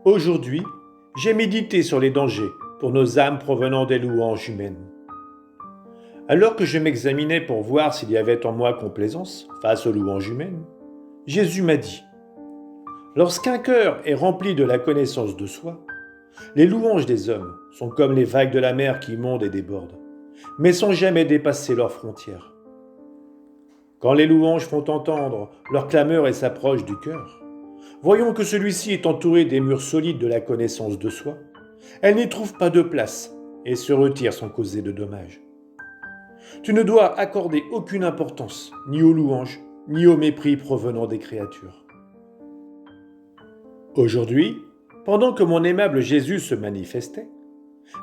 Aujourd'hui, j'ai médité sur les dangers pour nos âmes provenant des louanges humaines. Alors que je m'examinais pour voir s'il y avait en moi complaisance face aux louanges humaines, Jésus m'a dit : lorsqu'un cœur est rempli de la connaissance de soi, les louanges des hommes sont comme les vagues de la mer qui montent et débordent, mais sans jamais dépasser leurs frontières. Quand les louanges font entendre leur clameur et s'approchent du cœur, voyons que celui-ci est entouré des murs solides de la connaissance de soi. Elle n'y trouve pas de place et se retire sans causer de dommages. Tu ne dois accorder aucune importance ni aux louanges, ni au mépris provenant des créatures. Aujourd'hui, pendant que mon aimable Jésus se manifestait,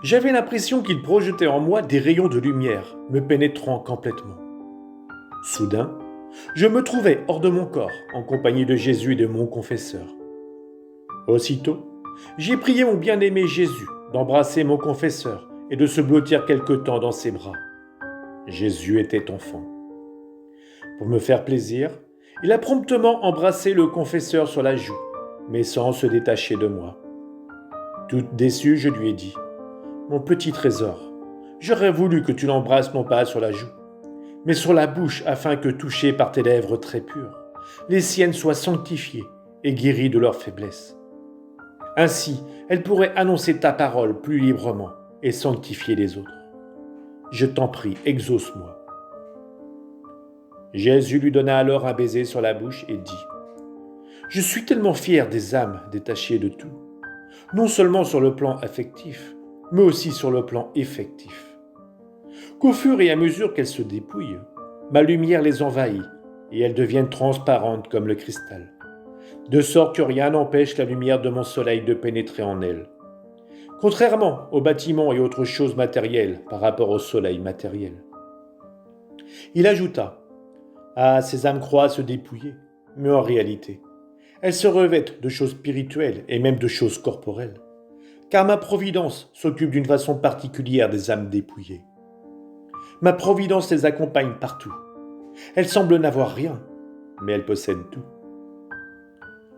j'avais l'impression qu'il projetait en moi des rayons de lumière me pénétrant complètement. Soudain, je me trouvais hors de mon corps en compagnie de Jésus et de mon confesseur. Aussitôt, j'ai prié mon bien-aimé Jésus d'embrasser mon confesseur et de se blottir quelque temps dans ses bras. Jésus était enfant. Pour me faire plaisir, il a promptement embrassé le confesseur sur la joue, mais sans se détacher de moi. Tout déçu, je lui ai dit : mon petit trésor, j'aurais voulu que tu l'embrasses non pas sur la joue, mais sur la bouche, afin que, touchées par tes lèvres très pures, les siennes soient sanctifiées et guéries de leur faiblesse. Ainsi, elles pourraient annoncer ta parole plus librement et sanctifier les autres. Je t'en prie, exauce-moi. Jésus lui donna alors un baiser sur la bouche et dit : je suis tellement fier des âmes détachées de tout, non seulement sur le plan affectif, mais aussi sur le plan effectif, qu'au fur et à mesure qu'elles se dépouillent, ma lumière les envahit et elles deviennent transparentes comme le cristal, de sorte que rien n'empêche la lumière de mon soleil de pénétrer en elles, contrairement aux bâtiments et autres choses matérielles par rapport au soleil matériel. Il ajouta : ah, ces âmes croient se dépouiller, mais en réalité, elles se revêtent de choses spirituelles et même de choses corporelles, car ma providence s'occupe d'une façon particulière des âmes dépouillées. Ma providence les accompagne partout. Elles semblent n'avoir rien, mais elles possèdent tout.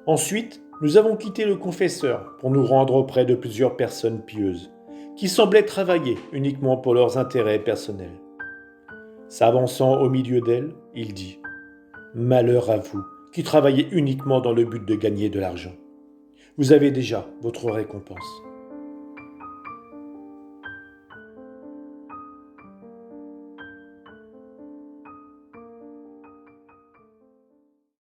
Ensuite, nous avons quitté le confesseur pour nous rendre auprès de plusieurs personnes pieuses, qui semblaient travailler uniquement pour leurs intérêts personnels. S'avançant au milieu d'elles, il dit : malheur à vous, qui travaillez uniquement dans le but de gagner de l'argent. Vous avez déjà votre récompense.